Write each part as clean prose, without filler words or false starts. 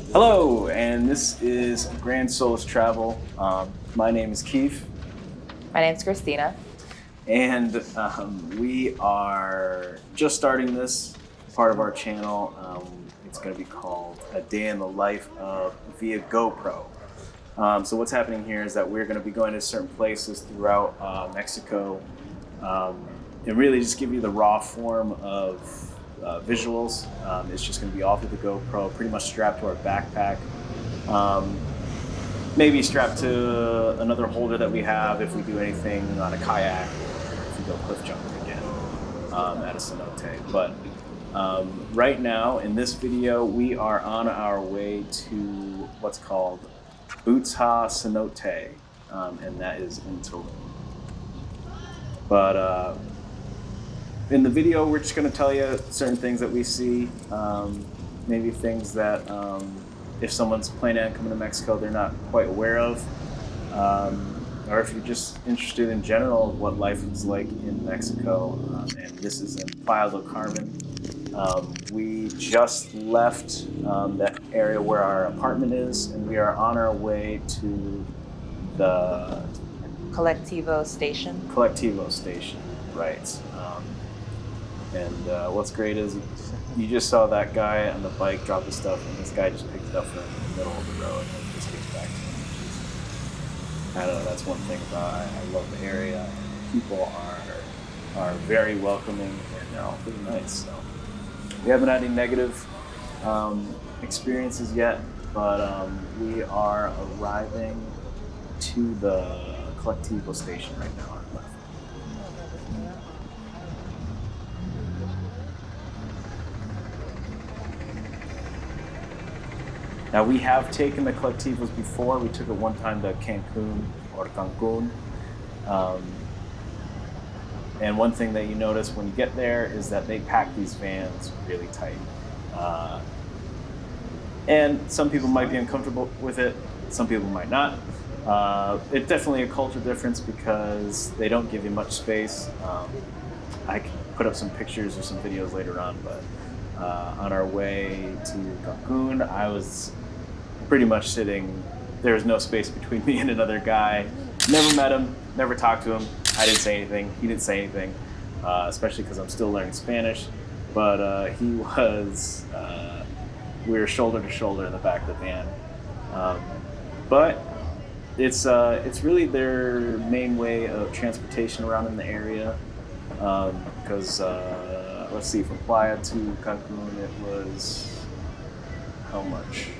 Hello, and this is Grand Souls Travel. My name is Keith, My name's Christina. and we are just starting this part of our channel. It's going to be called A Day in the Life of via GoPro. So what's happening here is that we're going to be going to certain places throughout Mexico, and really just give you the raw form of visuals. It's just going to be off of the GoPro, pretty much strapped to our backpack. Maybe strapped to another holder that we have if we do anything on a kayak, or if we go cliff jumping again at a cenote. But right now, in this video, we are on our way to what's called Buuts Ha Cenote, and that is in Tulum. But in the video, we're just going to tell you certain things that we see, maybe things that if someone's planning on coming to Mexico, they're not quite aware of, or if you're just interested in general of what life is like in Mexico. And this is in Playa del Carmen. We just left that area where our apartment is, and we are on our way to the Collectivo station. Collectivo station, right. And what's great is you just saw that guy on the bike drop his stuff, and this guy just picked it up from the middle of the road and just gets back to him. I don't know, that's one thing about I love the area. People are very welcoming, and they're all pretty nice. So we haven't had any negative experiences yet, but we are arriving to the Collectivo station right now. Now, we have taken the collectivos before. We took it one time to Cancun. And one thing that you notice when you get there is that they pack these vans really tight. And some people might be uncomfortable with it. Some people might not. It's definitely a culture difference because they don't give you much space. I can put up some pictures or some videos later on, but on our way to Cancun, I was pretty much sitting, there was no space between me and another guy. Never met him, never talked to him. I didn't say anything, he didn't say anything, especially because I'm still learning Spanish. But he was, we were shoulder to shoulder in the back of the van. But it's really their main way of transportation around in the area. Because let's see, from Playa to Cancun, it was how much?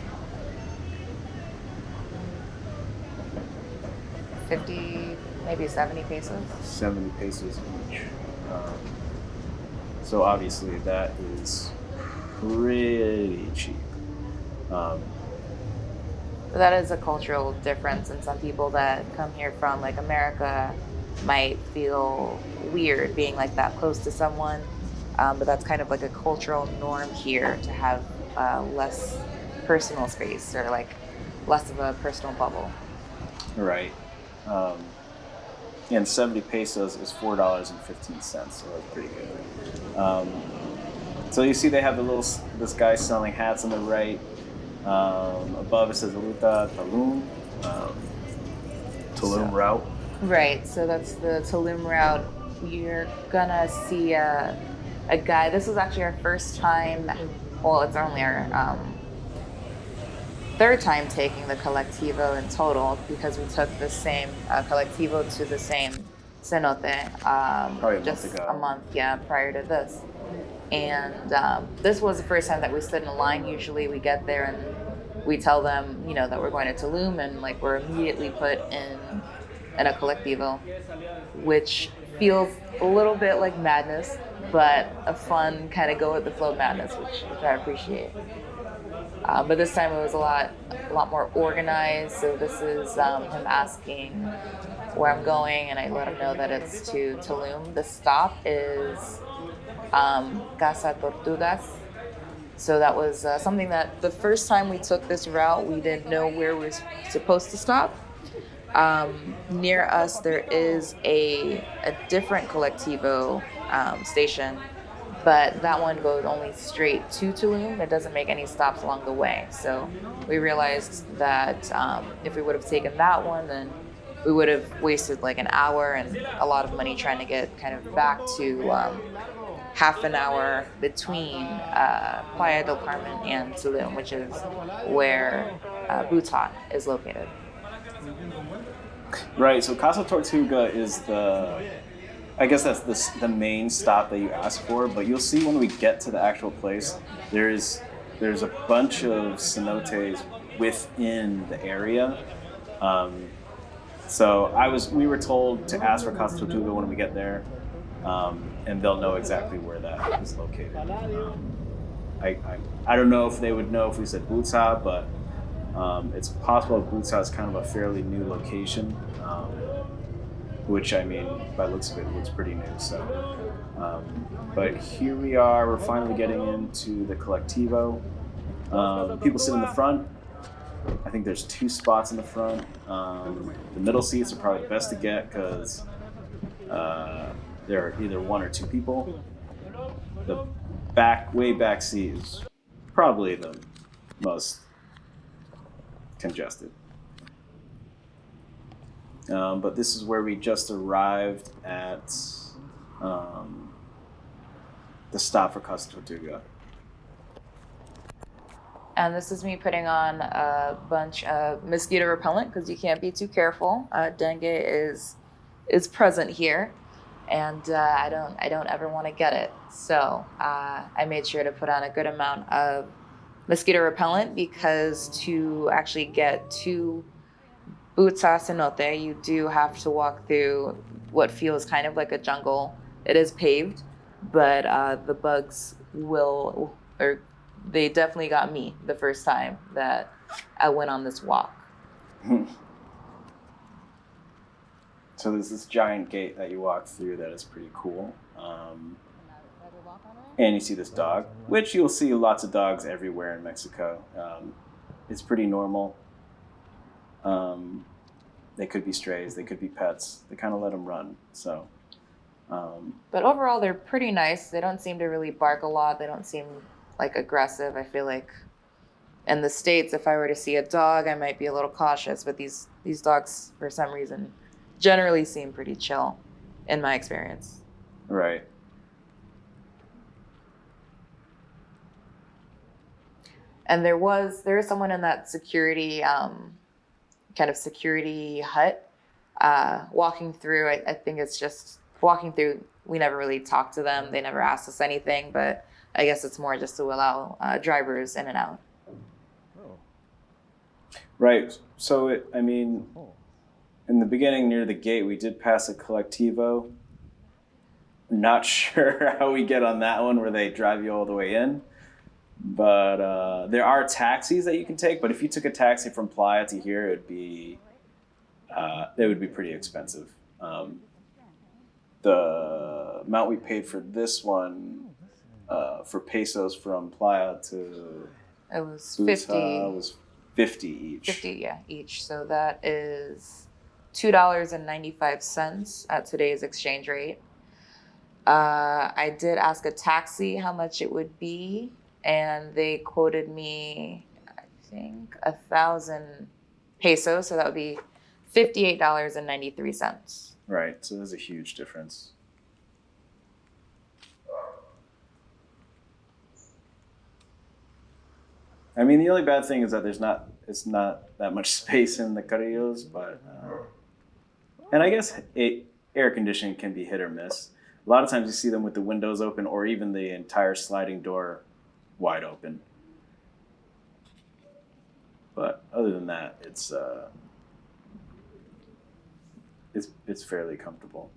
50, maybe 70 pesos. 70 pesos each. So obviously that is pretty cheap. But that is a cultural difference, and some people that come here from like America might feel weird being like that close to someone. But that's kind of like a cultural norm here to have less personal space, or like less of a personal bubble. Right. And 70 pesos is $4.15, so that's pretty good. So you see they have this guy selling hats on the right. Above it says Ruta Tulum, route. Right, so that's the Tulum route. You're gonna see a guy. This was actually our first time, well, it's only our third time taking the collectivo in total, because we took the same collectivo to the same cenote just a month prior to this. And this was the first time that we stood in a line. Usually we get there and we tell them, that we're going to Tulum, and like we're immediately put in a collectivo, which feels a little bit like madness, but a fun kind of go with the flow madness, which I appreciate. But this time it was a lot more organized. So this is him asking where I'm going, and I let him know that it's to Tulum. The stop is Casa Tortugas. So that was something that the first time we took this route, we didn't know where we were supposed to stop. Near us, there is a different collectivo station but that one goes only straight to Tulum. It doesn't make any stops along the way. So we realized that if we would have taken that one, then we would have wasted like an hour and a lot of money trying to get kind of back to half an hour between Playa del Carmen and Tulum, which is where Buuts is located. Right. So Casa Tortuga is I guess that's the main stop that you ask for. But you'll see when we get to the actual place, there's a bunch of cenotes within the area. So we were told to ask for Casa Tortuga when we get there, and they'll know exactly where that is located. I don't know if they would know if we said Buuts Ha, but it's possible Buuts Ha is kind of a fairly new location, which I mean, by the looks of it, looks pretty new. So, but here we are. We're finally getting into the collectivo. People sit in the front. I think there's 2 spots in the front. The middle seats are probably the best to get because there are either 1 or 2 people. The way back seat is probably the most congested. But this is where we just arrived at the stop for Casa Tortuga. And this is me putting on a bunch of mosquito repellent because you can't be too careful. Dengue is present here, and I don't ever want to get it. So I made sure to put on a good amount of mosquito repellent because to actually get to Buuts Ha Cenote, you do have to walk through what feels kind of like a jungle. It is paved, but the bugs they definitely got me the first time that I went on this walk. So there's this giant gate that you walk through that is pretty cool. And you see this dog, which you'll see lots of dogs everywhere in Mexico. It's pretty normal. They could be strays, they could be pets. They kind of let them run. So. But overall, they're pretty nice. They don't seem to really bark a lot. They don't seem like aggressive. I feel like in the States, if I were to see a dog, I might be a little cautious. But these dogs, for some reason, generally seem pretty chill, in my experience. Right. And there is someone in that security kind of security hut walking through. I think it's just walking through. We never really talked to them. They never asked us anything, but I guess it's more just to allow drivers in and out. Right. So, in the beginning near the gate, we did pass a collectivo. Not sure how we get on that one where they drive you all the way in. But there are taxis that you can take. But if you took a taxi from Playa to here, it would be pretty expensive. The amount we paid for this one for pesos from Playa to it was Buuts 50. Was 50 each. 50, yeah, each. So that is $2.95 at today's exchange rate. I did ask a taxi how much it would be, and they quoted me, I think, 1,000 pesos. So that would be $58.93. Right. So there's a huge difference. I mean, the only bad thing is that it's not that much space in the carrillos, but and I guess air conditioning can be hit or miss. A lot of times you see them with the windows open or even the entire sliding door wide open. But other than that, it's fairly comfortable.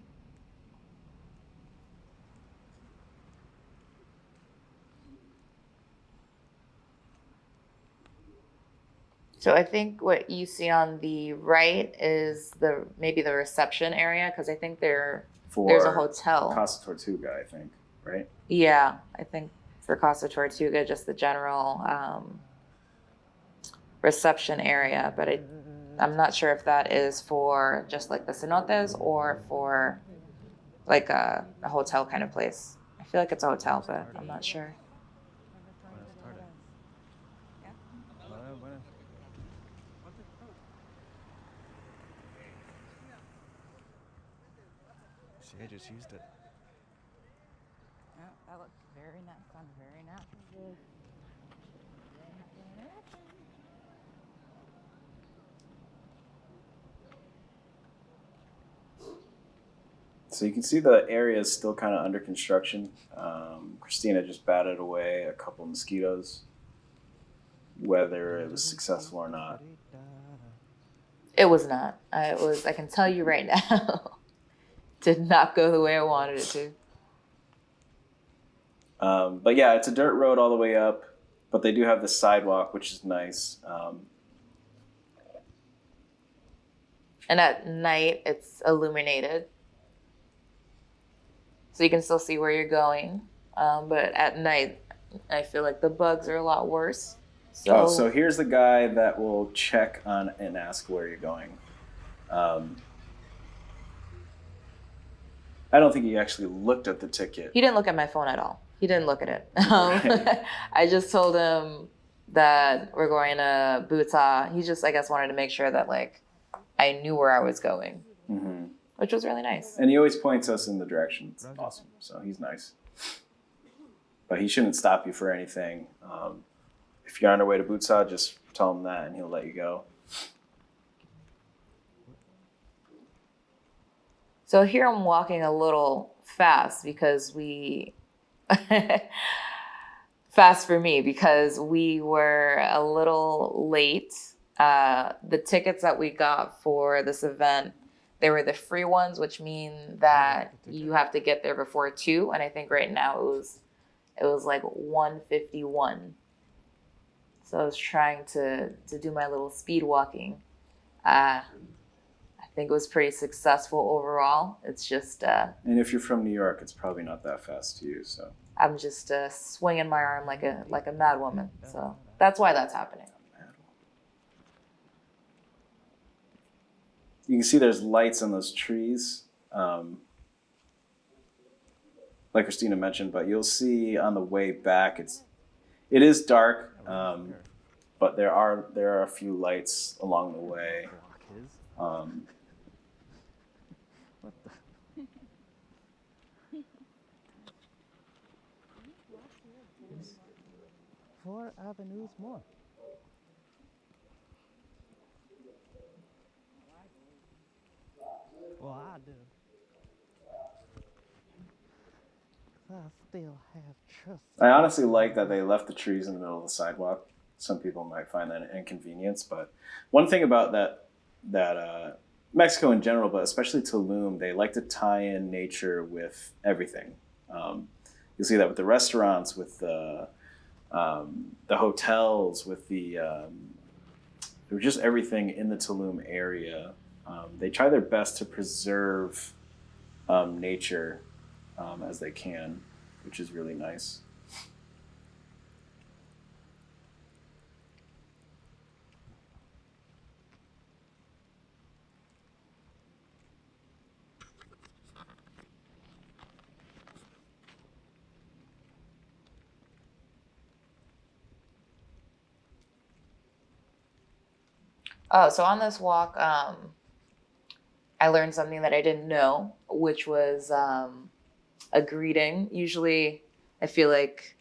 So I think what you see on the right is maybe the reception area, because I think there's a hotel. Casa Tortuga, I think, right? Yeah, I think for Casa Tortuga, just the general reception area, but I'm not sure if that is for just like the cenotes or for like a hotel kind of place. I feel like it's a hotel, but I'm not sure. See, I just used it. Yeah, that looked very nice. Sounded very natural. So you can see the area is still kind of under construction. Christina just batted away a couple mosquitoes. Whether it was successful or not, It was not. I can tell you right now, did not go the way I wanted it to. but yeah, it's a dirt road all the way up, but they do have the sidewalk, which is nice. And at night, it's illuminated. So you can still see where you're going. But at night, I feel like the bugs are a lot worse. So here's the guy that will check on and ask where you're going. I don't think he actually looked at the ticket. He didn't look at my phone at all. He didn't look at it. I just told him that we're going to Buuts Ha. He just, I guess, wanted to make sure that like I knew where I was going, which was really nice. And he always points us in the direction. It's awesome. So he's nice. But he shouldn't stop you for anything. If you're on your way to Buuts Ha, just tell him that and he'll let you go. So here I'm walking a little fast because fast for me because we were a little late. The tickets that we got for this event, they were the free ones, which mean that you have to get there before 2. And I think right now it was like 1:51. So I was trying to do my little speed walking. I think it was pretty successful overall. It's just... and if you're from New York, it's probably not that fast to you, so... I'm just swinging my arm like a mad woman. So that's why that's happening. You can see there's lights on those trees, like Christina mentioned, but you'll see on the way back, it is dark, but there are a few lights along the way. What the? 4 avenues more. Well, I do. I still have trust. I honestly like that they left the trees in the middle of the sidewalk. Some people might find that an inconvenience, but one thing about that Mexico in general, but especially Tulum, they like to tie in nature with everything. You'll see that with the restaurants, with the hotels, with just everything in the Tulum area. They try their best to preserve nature as they can, which is really nice. Oh, so on this walk, I learned something that I didn't know, which was a greeting. Usually, I feel like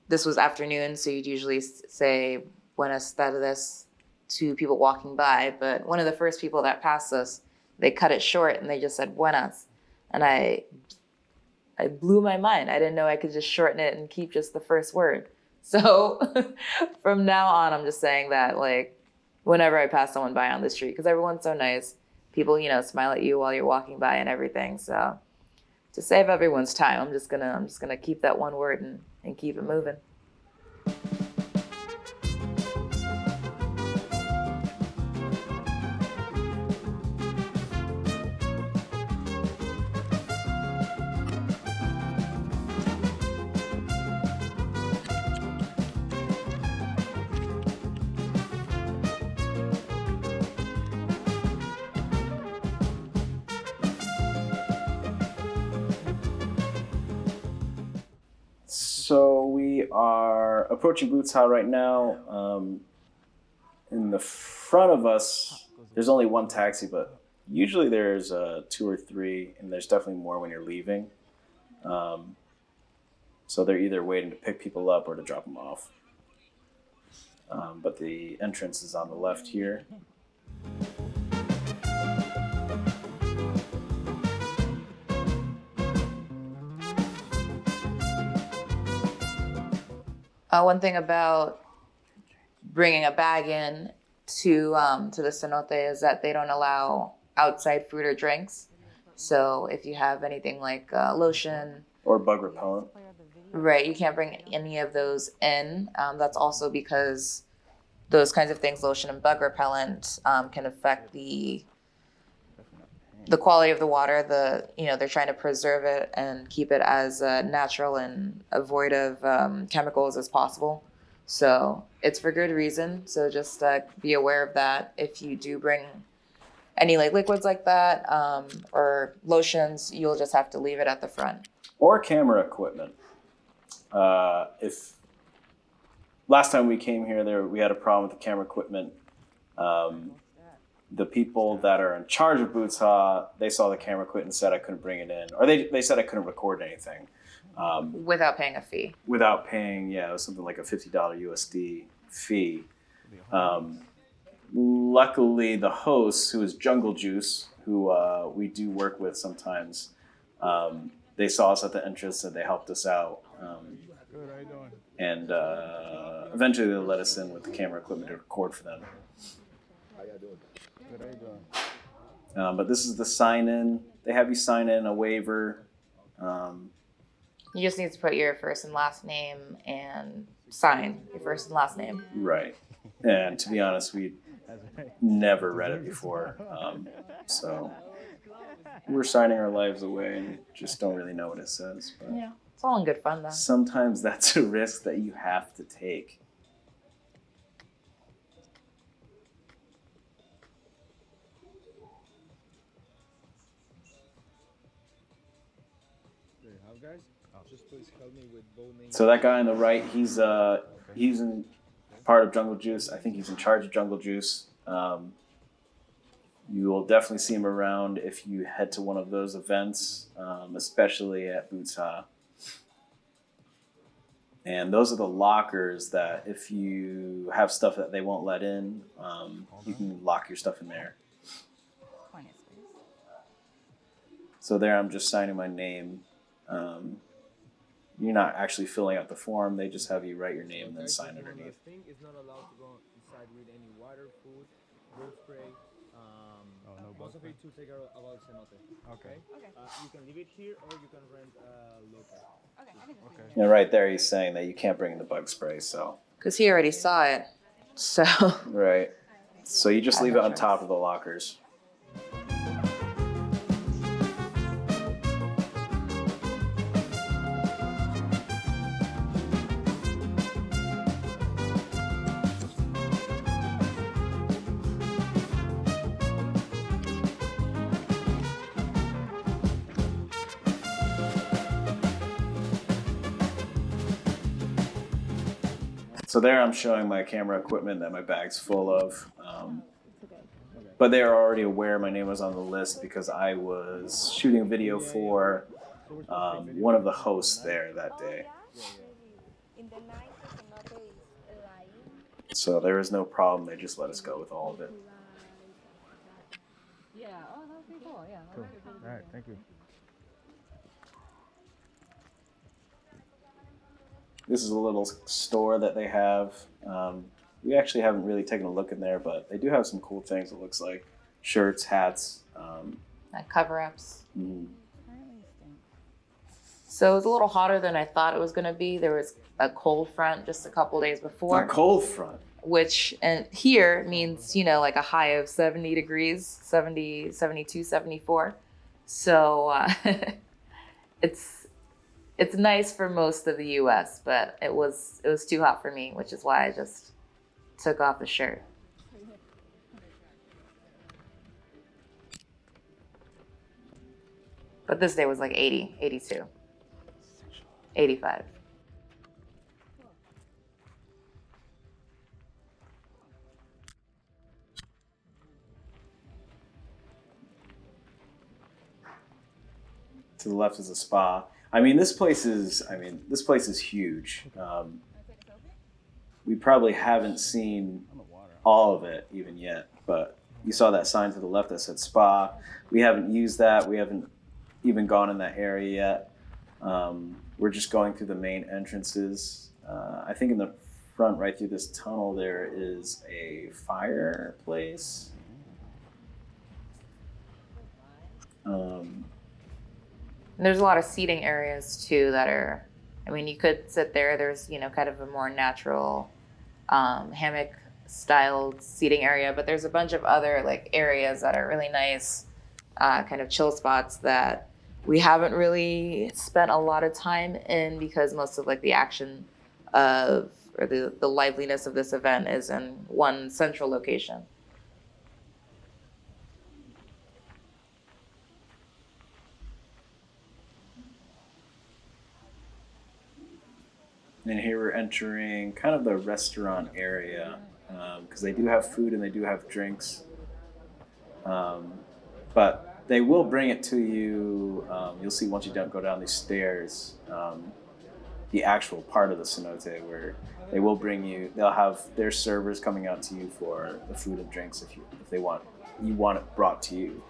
this was afternoon, so you'd usually say "Buenas tardes" to people walking by. But one of the first people that passed us, they cut it short and they just said "Buenas," and I blew my mind. I didn't know I could just shorten it and keep just the first word. So from now on, I'm just saying that like whenever I pass someone by on the street, because everyone's so nice. People, smile at you while you're walking by and everything. So to save everyone's time, I'm just gonna keep that one word and keep it moving. We are approaching Buuts Ha right now. In the front of us, there's only one taxi, but usually there's 2 or 3, and there's definitely more when you're leaving. So they're either waiting to pick people up or to drop them off. But the entrance is on the left here. One thing about bringing a bag in to the cenote is that they don't allow outside food or drinks. So if you have anything like lotion Or bug repellent. right, you can't bring any of those in. That's also because those kinds of things, lotion and bug repellent, can affect the quality of the water. They're trying to preserve it and keep it as natural and void of chemicals as possible. So it's for good reason. So just be aware of that. If you do bring any like liquids like that or lotions, you'll just have to leave it at the front. Or camera equipment. If last time we came here, we had a problem with the camera equipment. The people that are in charge of Buuts Ha, they saw the camera equipment and said I couldn't bring it in, or they said I couldn't record anything. Without paying a fee. Without paying, it was something like a $50 USD fee. Luckily, the host, who is Jungle Juice, who we do work with sometimes, they saw us at the entrance and they helped us out. Good, how you doing? And eventually they let us in with the camera equipment to record for them. How you doing? Good, how you doing? But this is the sign-in. They have you sign in a waiver. You just need to put your first and last name and sign your first and last name. Right. And to be honest, we never read it before. So we're signing our lives away and just don't really know what it says. But Yeah, it's all in good fun though. sometimes that's a risk that you have to take. There you have, guys. Just please help me with both names. So that guy on the right, he's in part of Jungle Juice. I think he's in charge of Jungle Juice. You will definitely see him around if you head to one of those events, especially at Buuts Ha. And those are the lockers that if you have stuff that they won't let in, you can lock your stuff in there. So there I'm just signing my name. You're not actually filling out the form. They just have you write your name and then sign underneath. Thing is not allowed to go inside with any water, food, bug spray. Also for you to take out about cenote. Okay. You can leave it here or you can rent local. Okay. And right there he's saying that you can't bring in the bug spray, so. Because he already saw it. So Right. So you just leave it on top of the lockers. So there I'm showing my camera equipment that my bag's full of. But they are already aware my name was on the list because I was shooting a video for one of the hosts there that day. So there was no problem. They just let us go with all of it. yeah, oh, that would be cool. Yeah. Cool. All right, thank you. This is a little store that they have. We actually haven't really taken a look in there, but they do have some cool things, it looks like. Shirts, hats. Like cover-ups. Mm. So it was a little hotter than I thought it was going to be. There was a cold front just a couple days before. A cold front. Which and here means, like a high of 70 degrees, 70, 72, 74. So it's nice for most of the US, but it was too hot for me, which is why I just took off the shirt. But this day was like 80, 82, 85. To the left is a spa. I mean, this place is huge. We probably haven't seen all of it even yet, but you saw that sign to the left that said spa. We haven't used that. We haven't even gone in that area yet. We're just going through the main entrances. I think in the front, right through this tunnel, there is a fireplace. There's a lot of seating areas too that are, I mean, you could sit there. There's, you know, kind of a more natural hammock styled seating area, but there's a bunch of other like areas that are really nice, kind of chill spots that we haven't really spent a lot of time in because most of like the action of or the liveliness of this event is in one central location. And here we're entering kind of the restaurant area because they do have food and they do have drinks. But they will bring it to you. You'll see once you don't go down these stairs, the actual part of the cenote where they will bring you. They'll have their servers coming out to you for the food and drinks if they want it brought to you.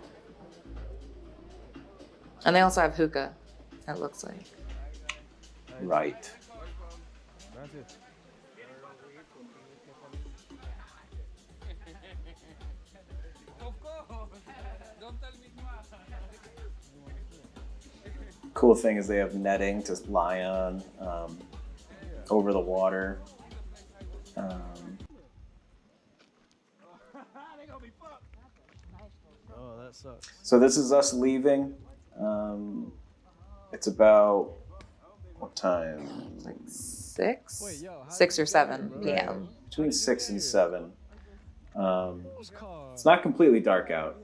And they also have hookah, it looks like. Right. Cool thing is they have netting to lie on over the water. Oh, that sucks. So this is us leaving. It's about what time? Like 6 or 7 p.m. Between 6 and 7. It's not completely dark out,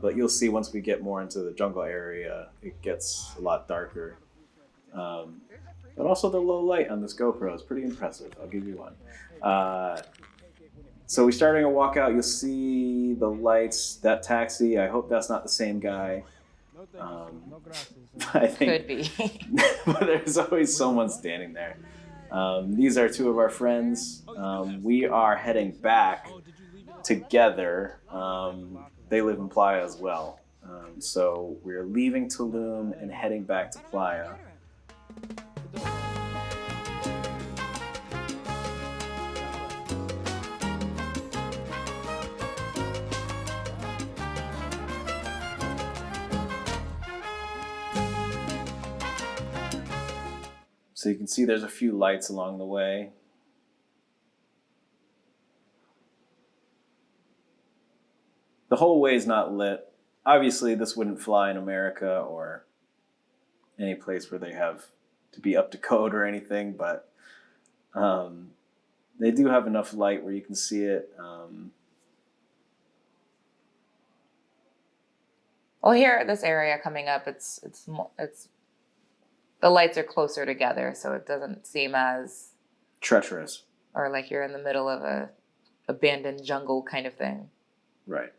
but you'll see once we get more into the jungle area, it gets a lot darker. But also the low light on this GoPro is pretty impressive. I'll give you one. So we're starting a walkout. You'll see the lights, that taxi. I hope that's not the same guy. I think Could be. but there's always someone standing there. These are two of our friends. We are heading back together. They live in Playa as well. So we're leaving Tulum and heading back to Playa. So you can see there's a few lights along the way. The whole way is not lit. Obviously, this wouldn't fly in America or any place where they have to be up to code or anything, but they do have enough light where you can see it. Well, here at this area coming up, it's the lights are closer together, so it doesn't seem as Treacherous. or like you're in the middle of a abandoned jungle kind of thing. Right.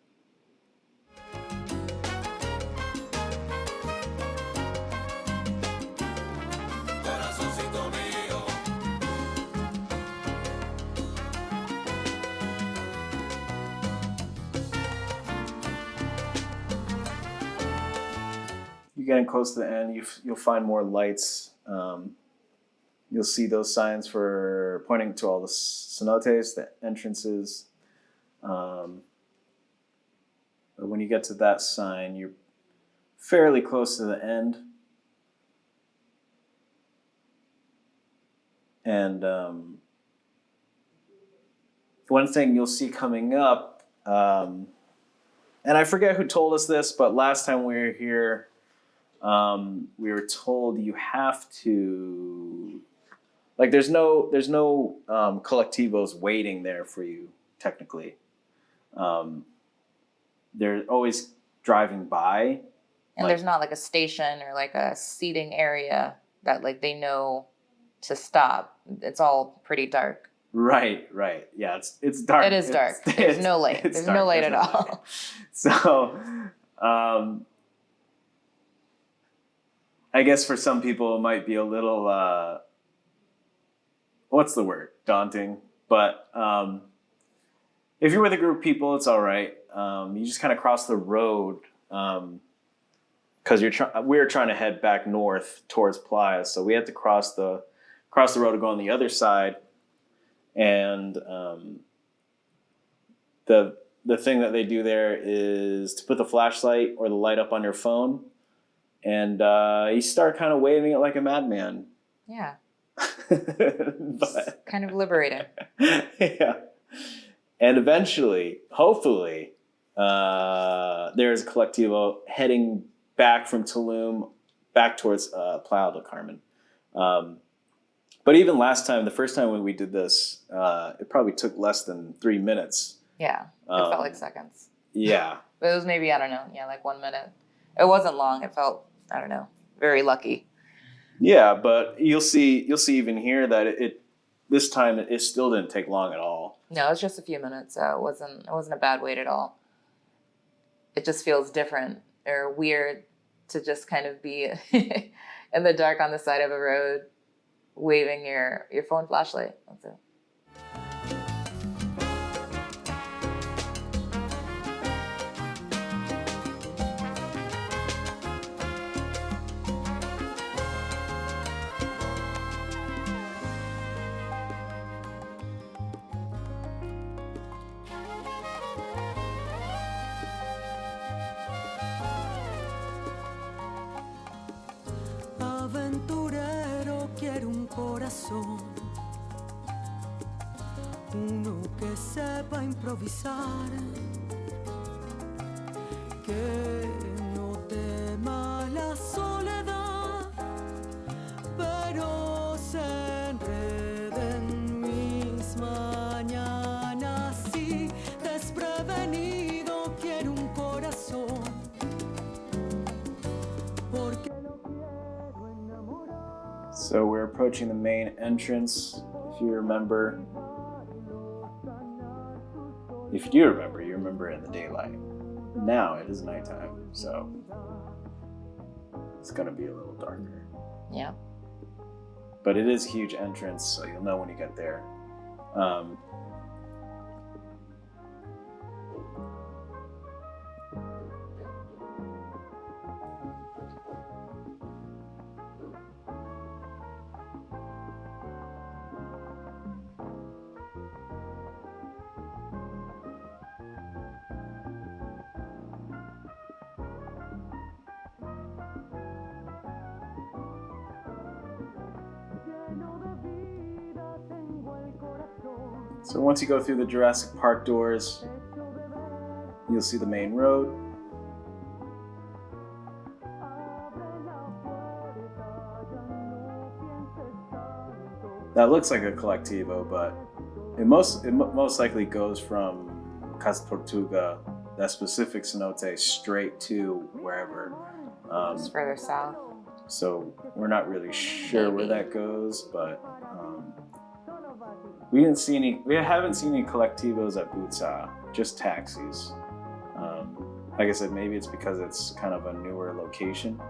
You're getting close to the end. You'll find more lights. You'll see those signs for pointing to all the cenotes, the entrances. But when you get to that sign, you're fairly close to the end. And one thing you'll see coming up, and I forget who told us this, but last time we were here, we were told you have to, like, there's no collectivos waiting there for you, technically. They're always driving by. And there's not like a station or like a seating area that like they know to stop. It's all pretty dark. Right. Yeah, it's dark. It is dark. There's no light. There's no light at all. So, I guess for some people it might be a little, what's the word? Daunting. But if you're with a group of people, it's all right. You just kind of cross the road because we're trying to head back north towards Playa, so we had to cross the road to go on the other side. And the thing that they do there is to put the flashlight or the light up on your phone, and you start kind of waving it like a madman. Yeah. But, kind of liberating. Yeah. And eventually, hopefully, there's a collectivo heading back from Tulum back towards Playa del Carmen. But even last time, the first time when we did this, it probably took less than 3 minutes. Yeah, it felt like seconds. Yeah. But it was maybe, I don't know, like 1 minute. It wasn't long. It felt, I don't know, very lucky. Yeah, but you'll see even here that it this time it still didn't take long at all. No, it was just a few minutes, so it wasn't a bad wait at all. It just feels different or weird to just kind of be in the dark on the side of a road, waving your phone flashlight. That's it. Aventurero quiero un corazón, uno que sepa improvisar, que no tema la soledad, pero se enrede en mis mañanas y desprevenido quiero un corazón, porque lo quiero enamorar. So we're approaching the main entrance. If you remember, if you do remember, you remember it in the daylight. Now it is nighttime, so it's gonna be a little darker. Yeah. But it is a huge entrance, so you'll know when you get there. So once you go through the Jurassic Park doors, you'll see the main road. That looks like a collectivo, but it most likely goes from Casa Tortuga, that specific cenote, straight to wherever. It's further south. So we're not really sure where that goes, but we haven't seen any collectivos at Buuts Ha, just taxis. Like I said, maybe it's because it's kind of a newer location.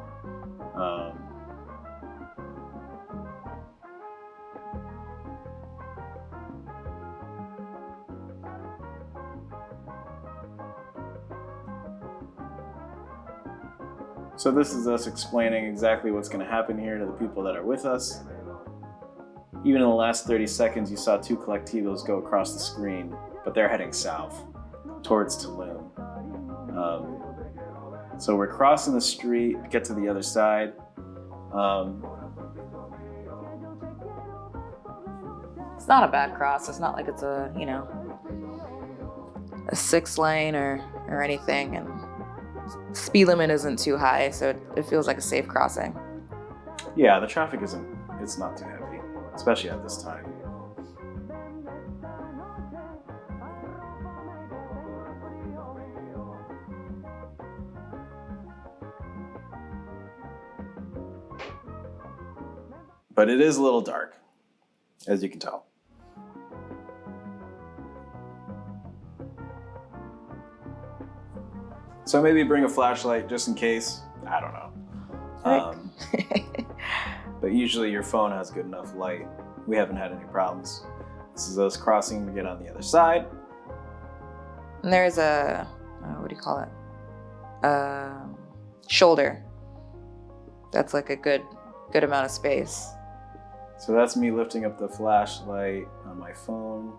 So this is us explaining exactly what's going to happen here to the people that are with us. Even in the last 30 seconds, you saw 2 collectivos go across the screen, but they're heading south towards Tulum. So we're crossing the street, get to the other side. It's not a bad cross. It's not like it's a 6-lane or anything, and speed limit isn't too high, so it feels like a safe crossing. Yeah, the traffic it's not too heavy, especially at this time. But it is a little dark, as you can tell. So maybe bring a flashlight just in case. I don't know. But usually your phone has good enough light. We haven't had any problems. This is us crossing to get on the other side. And there's a, what do you call it? Shoulder. That's like a good amount of space. So that's me lifting up the flashlight on my phone.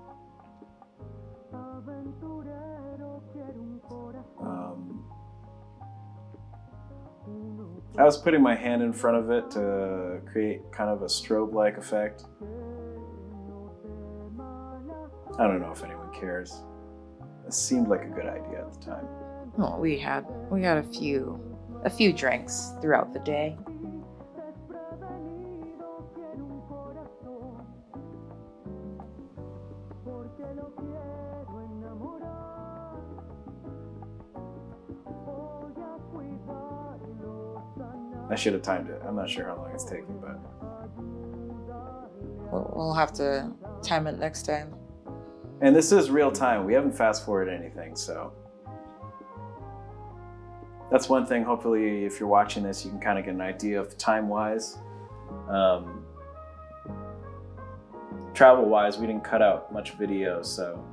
I was putting my hand in front of it to create kind of a strobe-like effect. I don't know if anyone cares. It seemed like a good idea at the time. Well, we had a few drinks throughout the day. I should have timed it. I'm not sure how long it's taking, but We'll have to time it next time. and this is real time. We haven't fast forwarded anything, so that's one thing. Hopefully, if you're watching this, you can kind of get an idea of time-wise. Travel-wise, we didn't cut out much video, so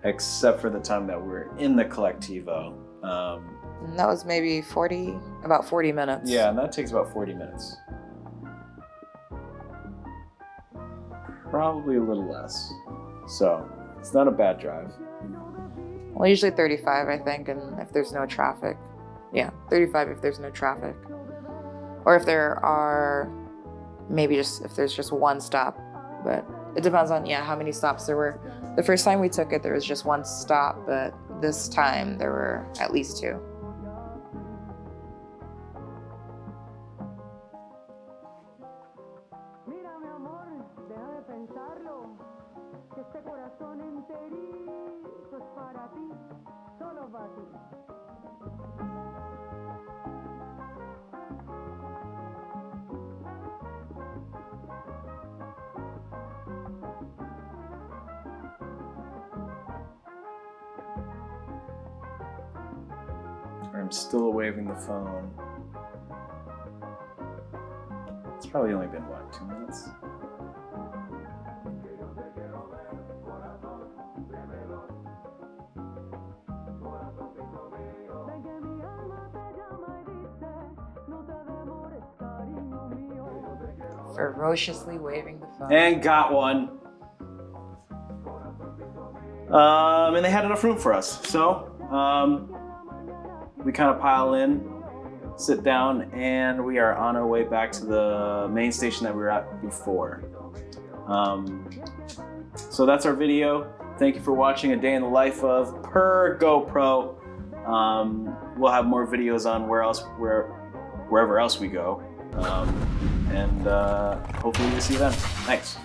except for the time that we were in the collectivo. And that was maybe about 40 minutes. Yeah, and that takes about 40 minutes. Probably a little less. So it's not a bad drive. Well, usually 35, I think, and if there's no traffic. Yeah, 35 if there's no traffic. Or if there are, maybe if there's just one stop. But it depends on, how many stops there were. The first time we took it, there was just one stop, but this time there were at least two. I'm still waving the phone. It's probably only been, 2 minutes? Ferociously waving the phone. And got one. And they had enough room for us. So, we kind of pile in, sit down, and we are on our way back to the main station that we were at before. So that's our video. Thank you for watching a day in the life of per GoPro. We'll have more videos on wherever else we go. And hopefully we'll see you then. Thanks.